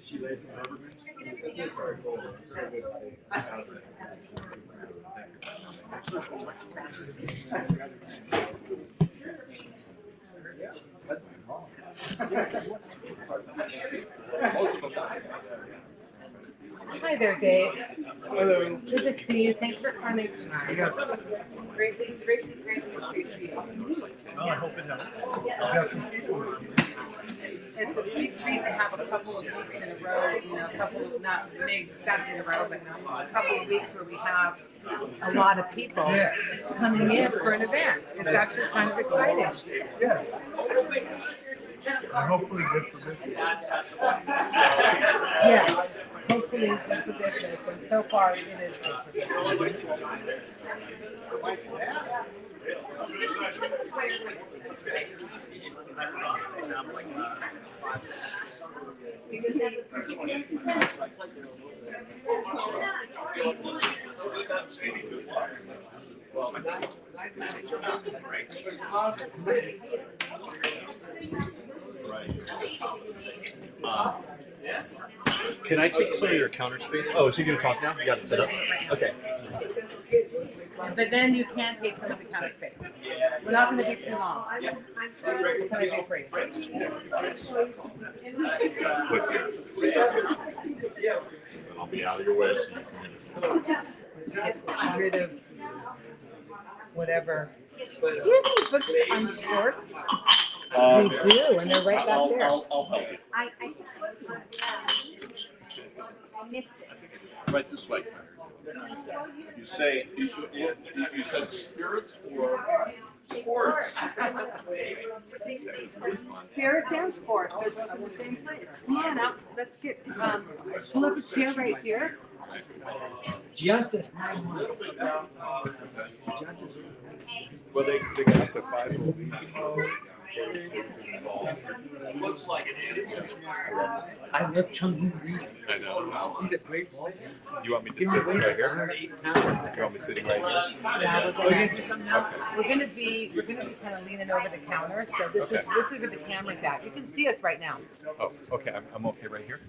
She lays in rubber band. This is very cool. It's very good to see. Hi there, Dave. Hello. Good to see you. Thanks for coming tonight. Yes. Greatly appreciate it. Well, I hope it helps. I've got some people with you. It's a big treat to have a couple of weeks in a row, you know, a couple of, not big stuff in a row, but a couple of weeks where we have a lot of people coming in for an event. It's actually kind of exciting. Yes. And hopefully good for business. Yeah, hopefully good for business, and so far it is good for business. Can I take some of your counter space? Oh, is he going to talk now? You got it set up? Okay. But then you can take some of the counter space. We're not going to be too long. It's going to be free. I'll be out of your way. So Get rid of whatever. Do you have any books on sports? We do, and they're right back there. I'll help you. I missed it. Right this way. You say you said spirits or sports? Spirits and sports, they're in the same place. Come on up, let's get, pull up a chair right here. Well, they got the 5 weeks. Looks like it is. I love Chung. I know. He's a great ball. You want me to sit right here? You want me sitting right here? Yeah, We're gonna do something now. we're gonna be kind of leaning over the counter, so this is where the camera's at. You can see us right now. Oh, okay. I'm okay right here.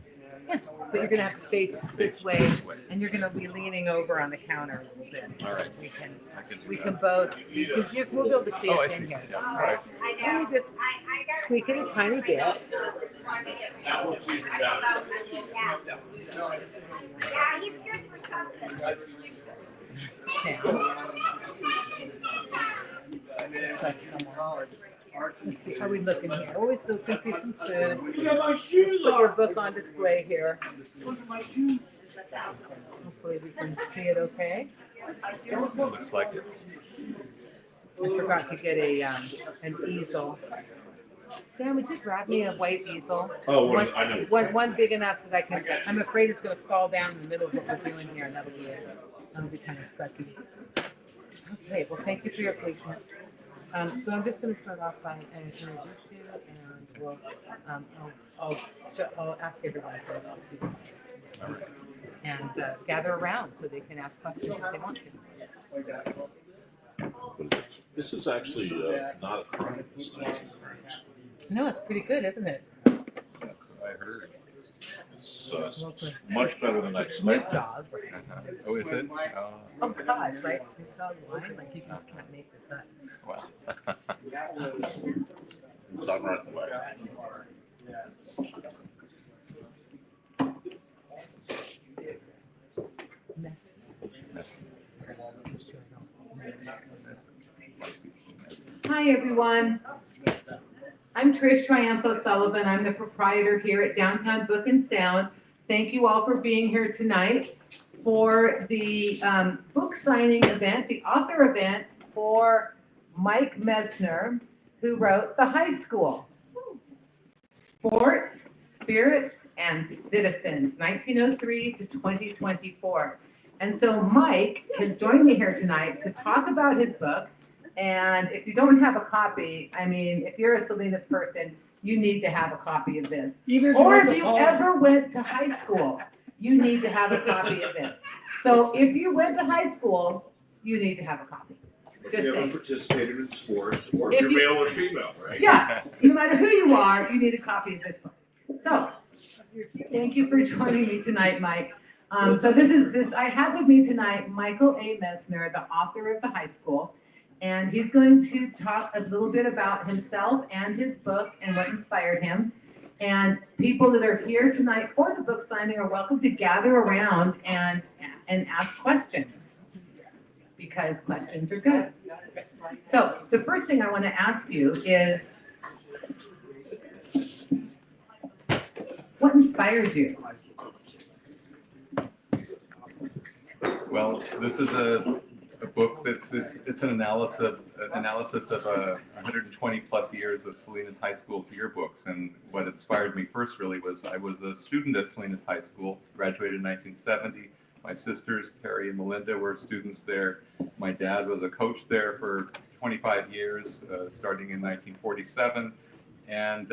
Yes, but you're gonna have to face this way, and you're gonna be leaning over on the counter a little bit. All right. We can both. We'll be able to see Oh, I us see. in here. Yeah. All right. Let me just tweak it a tiny bit. Yeah, he's good for something. Down. Let's see how we looking here. Always look and see some food. Put your book on display here. Hopefully we can see it okay. Looks like it. I forgot to get an easel. Dan, would you grab me a white easel? Oh, I know. One big enough that I can. I'm afraid it's going to fall down in the middle of what we're doing here, and that'll be kind of sucky. Okay. Well, thank you for your patience. So I'm just going to start off by introduce you, and we'll I'll ask everyone for and gather around so they can ask questions if they want to. This is actually not a crime. It's not No, it's pretty good, isn't it? That's what I heard. It's much better than I Snoop expected. Dogg. Oh, is it? Oh gosh, right? Snoop Dogg wine, like you just can't make this up. Well. It's not right away. Hi, everyone. I'm Trish Triumpho Sullivan. I'm the proprietor here at Downtown Book and Sound. Thank you all for being here tonight for the book signing event, the author event for Mike Messner, who wrote The High School, Sports, Spirits, and Citizens, 1903 to 2024. And so Mike has joined me here tonight to talk about his book. And if you don't have a copy, I mean, if you're a Salinas person, you need to have a copy of this. Or if you ever went to high school, you need to have a copy of this. So if you went to high school, you need to have a copy. If Just you saying. haven't participated in sports, or If if you're you- male or female, right? Yeah, no matter who you are, you need a copy of this book. So, thank you for joining me tonight, Mike. So I have with me tonight Michael A. Messner, the author of The High School, and he's going to talk a little bit about himself and his book and what inspired him. And people that are here tonight for the book signing are welcome to gather around and ask questions, because questions are good. So the first thing I want to ask you is, what inspired you? Well, this is a book that's it's an analysis of 120 plus years of Salinas High School's yearbooks. And what inspired me first really was I was a student at Salinas High School, graduated in 1970. My sisters, Terry and Melinda, were students there. My dad was a coach there for 25 years, starting in 1947. And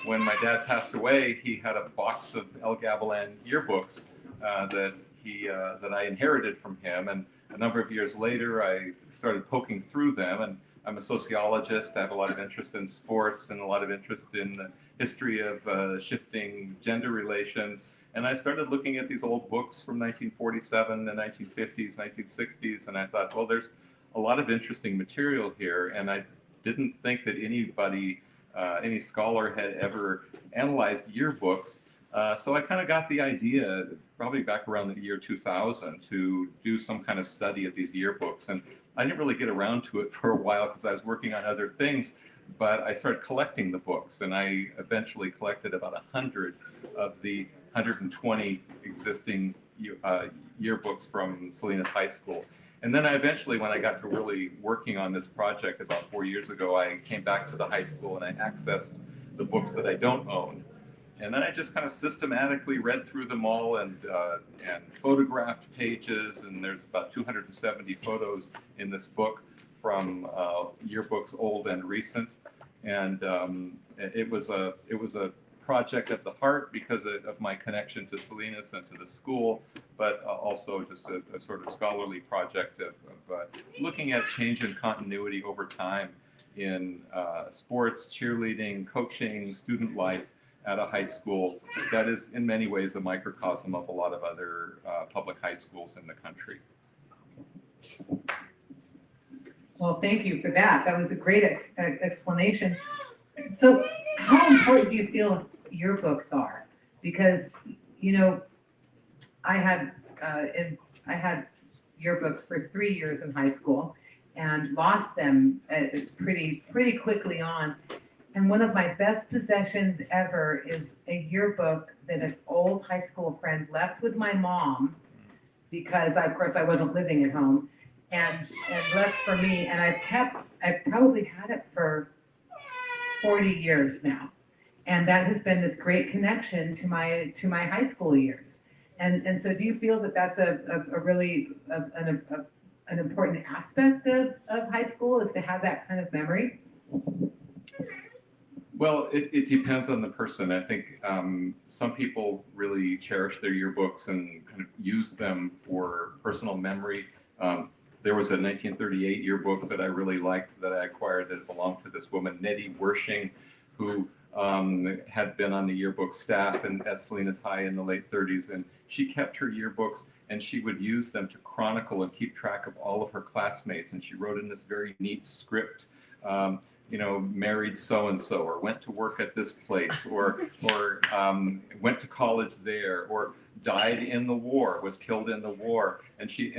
when my dad passed away, he had a box of El Gavilan yearbooks that I inherited from him. And a number of years later, I started poking through them. And I'm a sociologist. I have a lot of interest in sports and a lot of interest in the history of shifting gender relations. And I started looking at these old books from 1947, the 1950s, 1960s, and I thought, well, there's a lot of interesting material here. And I didn't think that anybody, any scholar had ever analyzed yearbooks. So I kind of got the idea, probably back around the year 2000, to do some kind of study of these yearbooks. And I didn't really get around to it for a while because I was working on other things, but I started collecting the books, and I eventually collected about 100 of the 120 existing yearbooks from Salinas High School. And then I eventually, when I got to really working on this project about 4 years ago, I came back to the high school and I accessed the books that I don't own. And then I just kind of systematically read through them all and photographed pages, and there's about 270 photos in this book from yearbooks old and recent. And it was a project at the heart because of my connection to Salinas and to the school, but also just a sort of scholarly project of looking at change and continuity over time in sports, cheerleading, coaching, student life at a high school that is in many ways a microcosm of a lot of other public high schools in the country. Well, thank you for that. That was a great explanation. So how important do you feel yearbooks are? Because, you know, I had yearbooks for 3 years in high school and lost them pretty quickly on. And one of my best possessions ever is a yearbook that an old high school friend left with my mom, because of course I wasn't living at home, and left for me. And I've probably had it for 40 years now. And that has been this great connection to my high school years. And so do you feel that that's a really an important aspect of high school, is to have that kind of memory? Well, it depends on the person. I think some people really cherish their yearbooks and kind of use them for personal memory. There was a 1938 yearbook that I really liked that I acquired that belonged to this woman, Nettie Wershing, who had been on the yearbook staff at Salinas High in the late 30s. And she kept her yearbooks and she would use them to chronicle and keep track of all of her classmates. And she wrote in this very neat script, you know, married so-and-so, or went to work at this place, or went to college there, or died in the war, was killed in the war. And she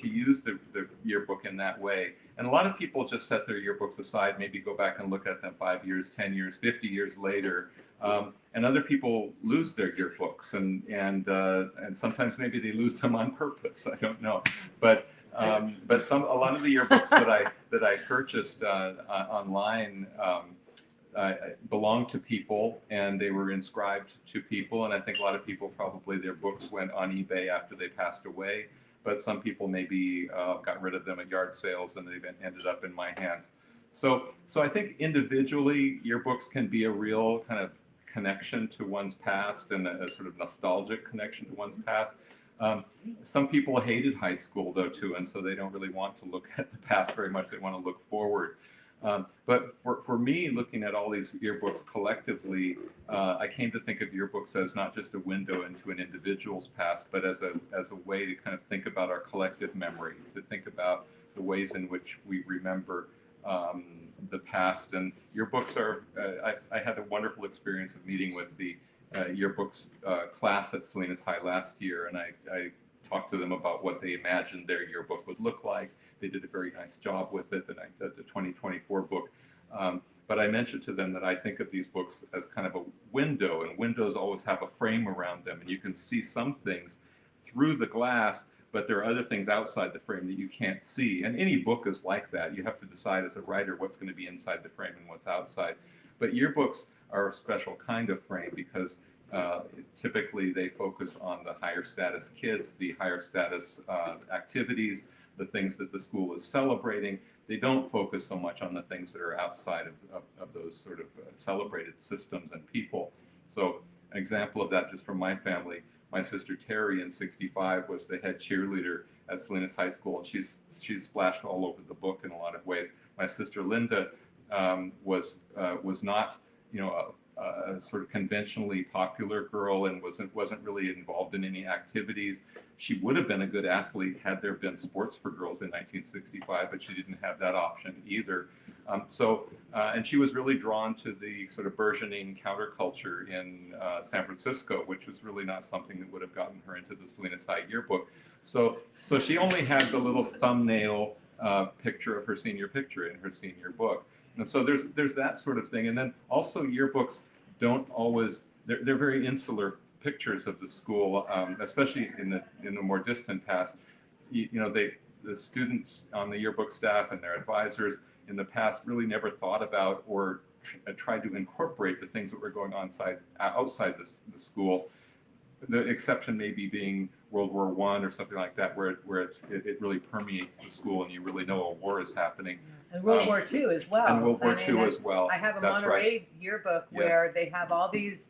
used the yearbook in that way. And a lot of people just set their yearbooks aside, maybe go back and look at them 5 years, 10 years, 50 years later. And other people lose their yearbooks, and sometimes maybe they lose them on purpose. I don't know, but a lot of the yearbooks that I purchased online belonged to people, and they were inscribed to people. And I think a lot of people, probably their books went on eBay after they passed away. But some people maybe got rid of them at yard sales, and they've ended up in my hands. So I think individually, yearbooks can be a real kind of connection to one's past, and a sort of nostalgic connection to one's past. Some people hated high school though too, and so they don't really want to look at the past very much. They want to look forward. But for me, looking at all these yearbooks collectively, I came to think of yearbooks as not just a window into an individual's past, but as a way to kind of think about our collective memory, to think about the ways in which we remember the past. And yearbooks are, I had a wonderful experience of meeting with the yearbooks class at Salinas High last year, and I talked to them about what they imagined their yearbook would look like. They did a very nice job with it, the 2024 book. But I mentioned to them that I think of these books as kind of a window, and windows always have a frame around them, and you can see some things through the glass, but there are other things outside the frame that you can't see. And any book is like that. You have to decide as a writer what's going to be inside the frame and what's outside. But yearbooks are a special kind of frame because typically they focus on the higher status kids, the higher status activities, the things that the school is celebrating. They don't focus so much on the things that are outside of those sort of celebrated systems and people. So an example of that just from my family, my sister Terry in '65 was the head cheerleader at Salinas High School, and she's splashed all over the book in a lot of ways. My sister Linda was not, you know, a sort of conventionally popular girl and wasn't really involved in any activities. She would have been a good athlete had there been sports for girls in 1965, but she didn't have that option either. And she was really drawn to the sort of burgeoning counterculture in San Francisco, which was really not something that would have gotten her into the Salinas High yearbook. So she only had the little thumbnail picture of her senior picture in her senior book. And so there's that sort of thing. And then also yearbooks don't always, they're very insular pictures of the school, especially in the more distant past. You know, the students on the yearbook staff and their advisors in the past really never thought about or tried to incorporate the things that were going on outside the school. The exception maybe being World War I or something like that, where it really permeates the school and you really know a war is happening. And World War II as well. And World War II as well. I have a That's Monterey right. yearbook Yes. where they have all these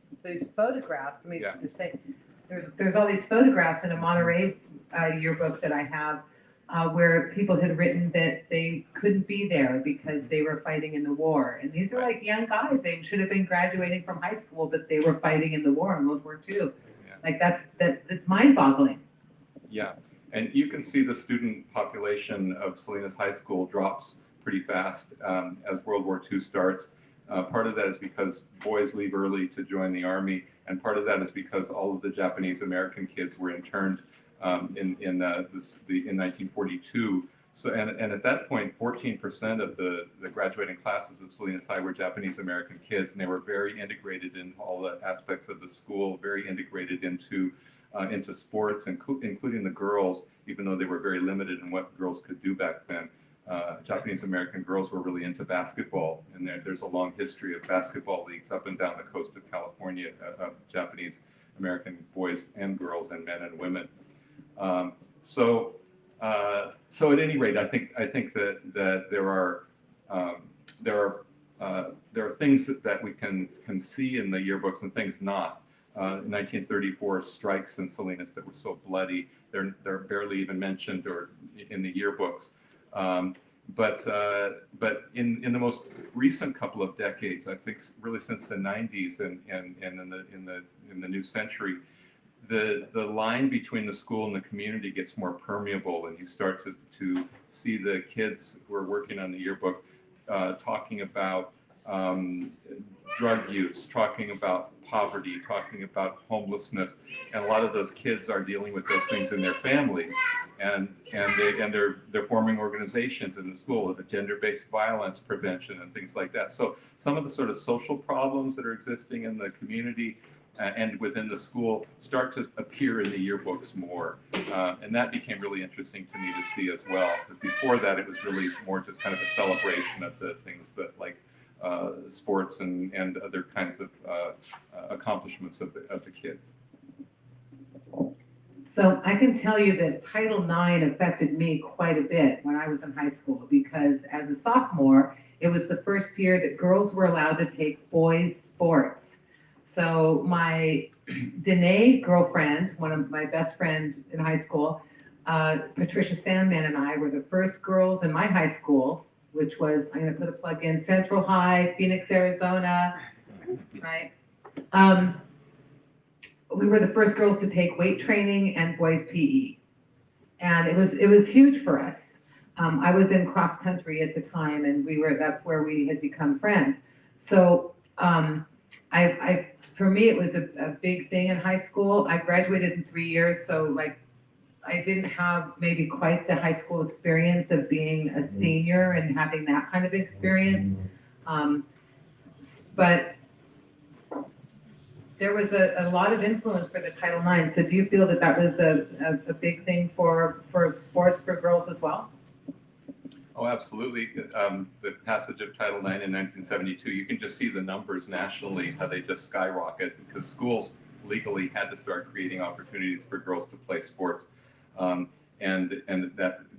photographs. I mean, Yeah. to say, There's all these photographs in a Monterey yearbook that I have where people had written that they couldn't be there because they were fighting in the war. And these are Right. like young guys. They should have been graduating from high school, but they were fighting in the war in World War II. Yeah. Like that's mind-boggling. Yeah, and you can see the student population of Salinas High School drops pretty fast as World War II starts. Part of that is because boys leave early to join the Army, and part of that is because all of the Japanese American kids were interned in 1942. So, and at that point, 14% of the graduating classes of Salinas High were Japanese American kids, and they were very integrated in all the aspects of the school, very integrated into sports, including the girls, even though they were very limited in what girls could do back then. Japanese American girls were really into basketball, and there's a long history of basketball leagues up and down the coast of California of Japanese American boys and girls and men and women. So at any rate, I think that there are things that we can see in the yearbooks and things not. 1934 strikes in Salinas that were so bloody, they're barely even mentioned or in the yearbooks. But in the most recent couple of decades, I think really since the 90s and in the new century, the line between the school and the community gets more permeable, and you start to see the kids who are working on the yearbook talking about drug use, talking about poverty, talking about homelessness, and a lot of those kids are dealing with those things in their families, and they're forming organizations in the school of gender-based violence prevention and things like that. So some of the sort of social problems that are existing in the community and within the school start to appear in the yearbooks more, and that became really interesting to me to see as well. Because before that, it was really more just kind of a celebration of the things that like sports and other kinds of accomplishments of the kids. So I can tell you that Title IX affected me quite a bit when I was in high school, because as a sophomore, it was the first year that girls were allowed to take boys' sports. So my Danae, girlfriend, one of my best friends in high school, Patricia Sandman and I were the first girls in my high school, which was, I'm gonna put a plug in, Central High, Phoenix, Arizona, right? We were the first girls to take weight training and boys PE. And it was huge for us. I was in cross country at the time, and that's where we had become friends. So for me, it was a big thing in high school. I graduated in 3 years, so like I didn't have maybe quite the high school experience of being a senior and having that kind of experience. But there was a lot of influence for the Title IX. So do you feel that that was a big thing for sports for girls as well? Oh, absolutely. The passage of Title IX in 1972, you can just see the numbers nationally, how they just skyrocket because schools legally had to start creating opportunities for girls to play sports. And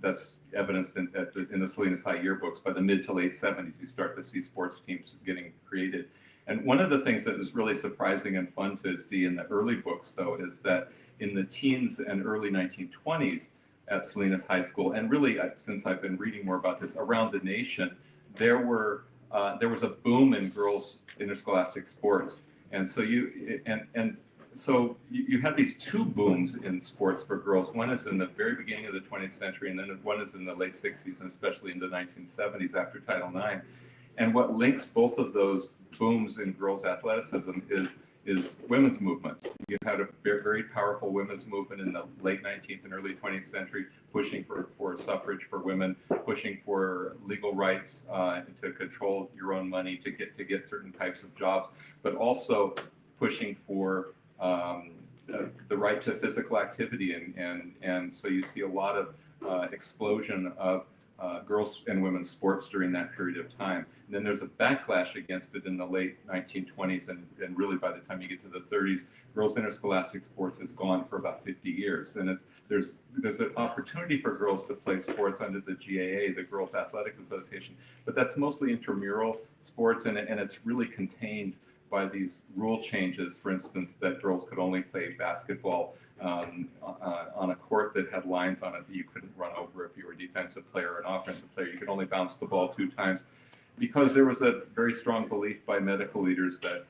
that's evidenced in the Salinas High yearbooks. By the mid to late 70s, you start to see sports teams getting created. And one of the things that was really surprising and fun to see in the early books, though, is that in the teens and early 1920s at Salinas High School, and really since I've been reading more about this around the nation, there was a boom in girls' interscholastic sports. And so so you have these two booms in sports for girls. One is in the very beginning of the 20th century, and then one is in the late 60s, and especially in the 1970s after Title IX. And what links both of those booms in girls' athleticism is women's movements. You had a very powerful women's movement in the late 19th and early 20th century, pushing for suffrage for women, pushing for legal rights to control your own money, to get certain types of jobs, but also pushing for the right to physical activity. And so you see a lot of explosion of girls and women's sports during that period of time. And then there's a backlash against it in the late 1920s, and really by the time you get to the 30s, girls interscholastic sports is gone for about 50 years. And there's an opportunity for girls to play sports under the GAA, the Girls Athletic Association, but that's mostly intramural sports, and it's really contained by these rule changes, for instance, that girls could only play basketball on a court that had lines on it that you couldn't run over if you were a defensive player or an offensive player. You could only bounce the ball 2 times because there was a very strong belief by medical leaders that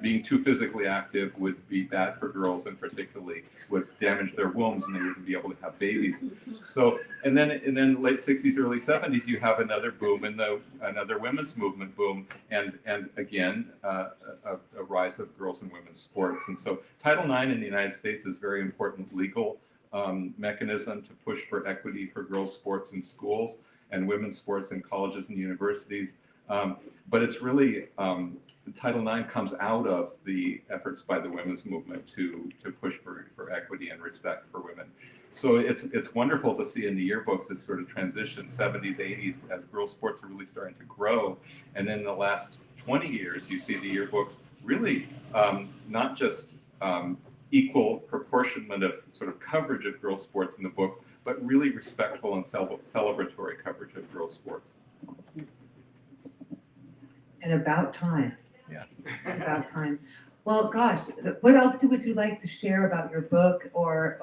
being too physically active would be bad for girls, and particularly would damage their wombs and they wouldn't be able to have babies. So, and then late 60s, early 70s, you have another boom another women's movement boom, and again, a rise of girls and women's sports. And so Title IX in the United States is a very important legal mechanism to push for equity for girls' sports in schools and women's sports in colleges and universities. But it's really, Title IX comes out of the efforts by the women's movement to push for equity and respect for women. So it's wonderful to see in the yearbooks this sort of transition, 70s, 80s, as girls' sports are really starting to grow. And then in the last 20 years, you see the yearbooks really not just equal proportionment of sort of coverage of girls' sports in the books, but really respectful and celebratory coverage of girls' sports. And about time. Yeah. About time. Well, gosh, what else would you like to share about your book? Or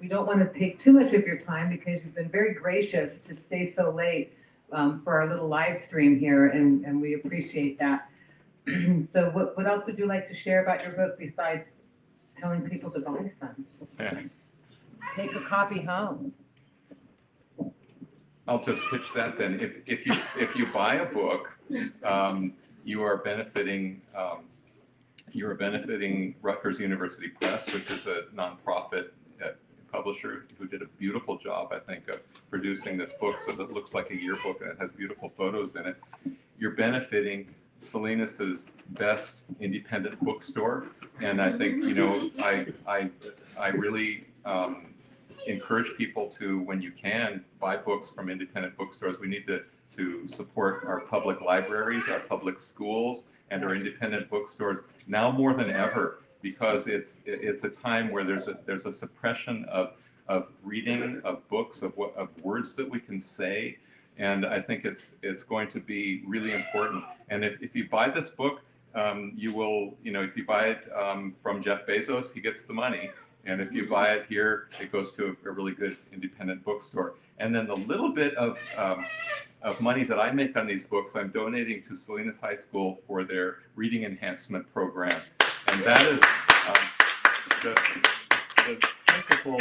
we don't want to take too much of your time because you've been very gracious to stay so late for our little live stream here, and we appreciate that. So what else would you like to share about your book besides telling people to buy some? Yeah. Take a copy home. I'll just pitch that then. If you buy a book, you are benefiting Rutgers University Press, which is a nonprofit publisher who did a beautiful job, I think, of producing this book so that it looks like a yearbook and it has beautiful photos in it. You're benefiting Salinas's best independent bookstore, and I think I really encourage people to, when you can, buy books from independent bookstores. We need to support our public libraries, our public schools, and our independent bookstores now more than ever, because it's a time where there's a suppression of reading, of books, of words that we can say, and I think it's going to be really important. And if you buy this book, you will, if you buy it from Jeff Bezos, he gets the money. And if you buy it here, it goes to a really good independent bookstore. And then the little bit of money that I make on these books, I'm donating to Salinas High School for their reading enhancement program. And that is the principal,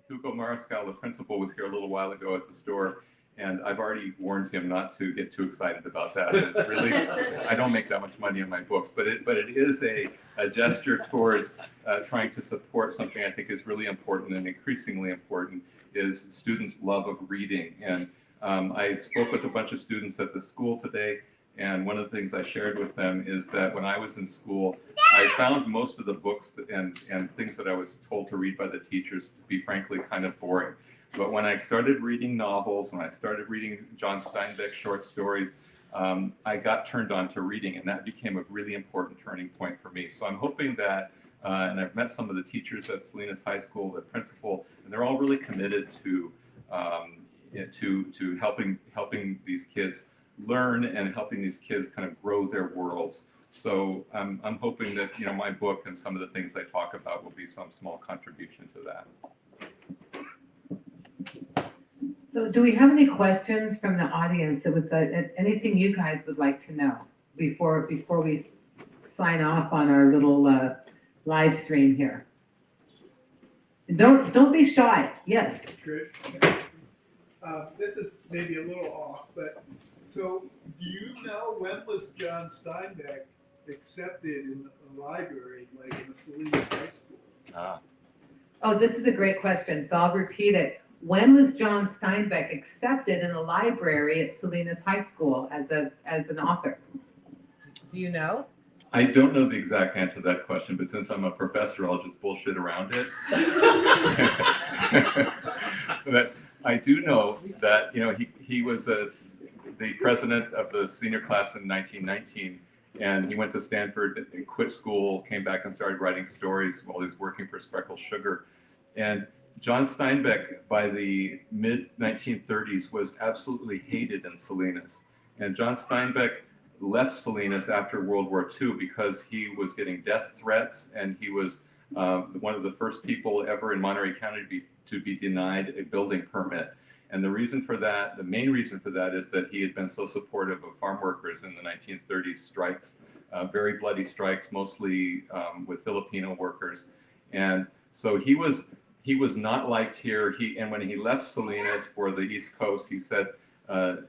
Hugo Mariscal, the principal, was here a little while ago at the store. And I've already warned him not to get too excited about that. It's really, I don't make that much money in my books, but it is a gesture towards trying to support something I think is really important and increasingly important, is students' love of reading. And I spoke with a bunch of students at the school today, and one of the things I shared with them is that when I was in school, I found most of the books and things that I was told to read by the teachers to be frankly kind of boring. But when I started reading novels, when I started reading John Steinbeck short stories, I got turned on to reading, and that became a really important turning point for me. So I'm hoping that, and I've met some of the teachers at Salinas High School, the principal, and they're all really committed to helping these kids learn and helping these kids kind of grow their worlds. So I'm hoping that my book and some of the things I talk about will be some small contribution to that. So do we have any questions from the audience that would, anything you guys would like to know before we sign off on our little live stream here? Don't be shy. Yes. Great. This is maybe a little off, but so do you know when was John Steinbeck accepted in a library, like in the Salinas High School? Oh, this is a great question, so I'll repeat it. When was John Steinbeck accepted in a library at Salinas High School as an author? Do you know? I don't know the exact answer to that question, but since I'm a professor, I'll just bullshit around it. But I do know that he was the president of the senior class in 1919, and he went to Stanford and quit school, came back and started writing stories while he was working for Spreckled Sugar. And John Steinbeck, by the mid-1930s, was absolutely hated in Salinas. And John Steinbeck left Salinas after World War II because he was getting death threats, and he was one of the first people ever in Monterey County to be denied a building permit. And the reason for that, the main reason for that, is that he had been so supportive of farm workers in the 1930s strikes, very bloody strikes, mostly with Filipino workers. And so he was not liked here. And when he left Salinas for the East Coast, he said that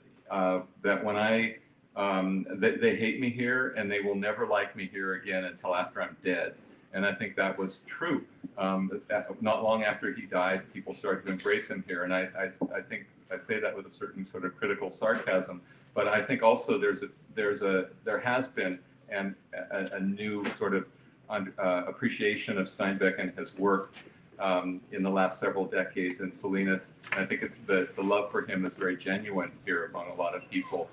when they hate me here and they will never like me here again until after I'm dead. And I think that was true. Not long after he died, people started to embrace him here. And I think I say that with a certain sort of critical sarcasm. But I think also there has been a new sort of appreciation of Steinbeck and his work in the last several decades in Salinas. And I think it's the love for him is very genuine here among a lot of people.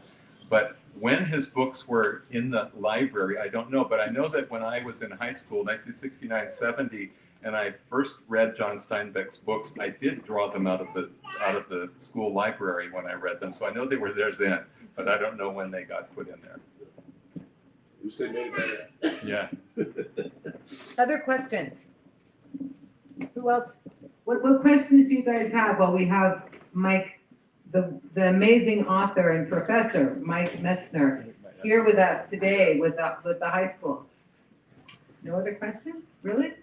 But when his books were in the library, I don't know. But I know that when I was in high school, 1969-70, and I first read John Steinbeck's books, I did draw them out of the school library when I read them. So I know they were there then, but I don't know when they got put in there. You say maybe that. Yeah. Other questions? Who else? What questions do you guys have? Well, we have Mike, the amazing author and professor, Mike Messner, here with us today with the high school. No other questions? Really?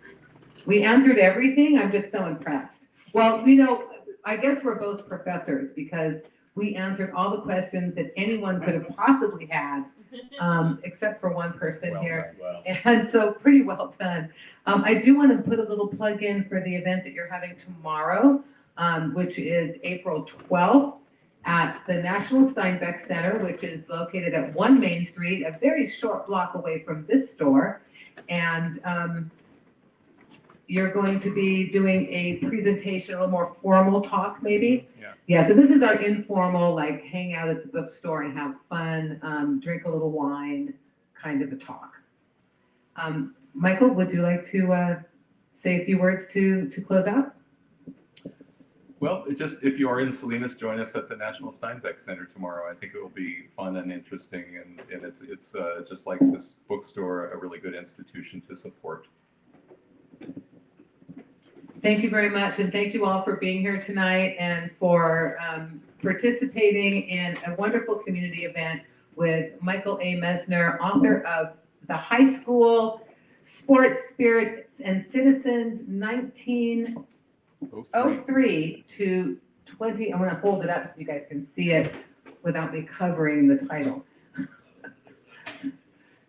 We answered everything? I'm just so impressed. Well, I guess we're both professors because we answered all the questions that anyone could have possibly had, except for one person here. And so pretty well done. I do want to put a little plug in for the event that you're having tomorrow, which is April 12th at the National Steinbeck Center, which is located at 1 Main Street, a very short block away from this store. And you're going to be doing a presentation, a little more formal talk maybe? Yeah, so this is our informal, like hang out at the bookstore and have fun, drink a little wine kind of a talk. Michael, would you like to say a few words to close out? Well, it just, if you are in Salinas, join us at the National Steinbeck Center tomorrow. I think it will be fun and interesting, and it's just like this bookstore, a really good institution to support. Thank you very much, and thank you all for being here tonight and for participating in a wonderful community event with Michael A. Messner, author of The High School Sports, Spirits, and Citizens, 1903 to 20. I'm going to hold it up so you guys can see it without me covering the title.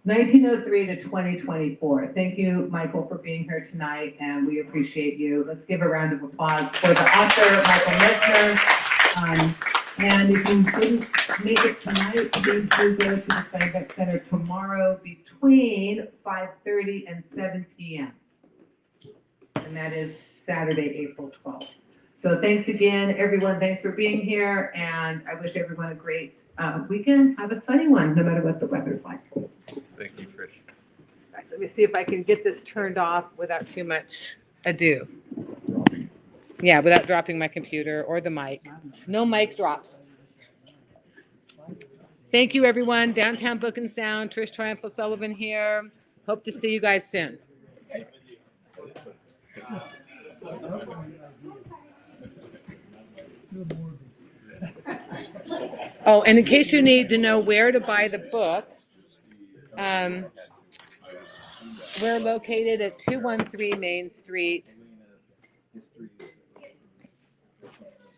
1903 to 2024. Thank you, Michael, for being here tonight, and we appreciate you. Let's give a round of applause for the author, Michael Messner. And if you didn't make it tonight, please do go to the Steinbeck Center tomorrow between 5:30 and 7 p.m. And that is Saturday, April 12th. So thanks again, everyone. Thanks for being here, and I wish everyone a great weekend. Have a sunny one, no matter what the weather's like. Thank you, Trish. Let me see if I can get this turned off without too much ado. Yeah, without dropping my computer or the mic. No mic drops. Thank you, everyone. Downtown Book and Sound. Trish Triumph O'Sullivan here. Hope to see you guys soon. Oh, and in case you need to know where to buy the book, we're located at 213 Main Street.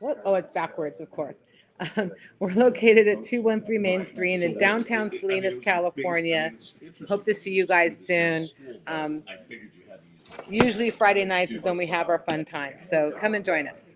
What? Oh, it's backwards, of course. We're located at 213 Main Street in downtown Salinas, California. Hope to see you guys soon. Usually Friday nights is when we have our fun time, so come and join us.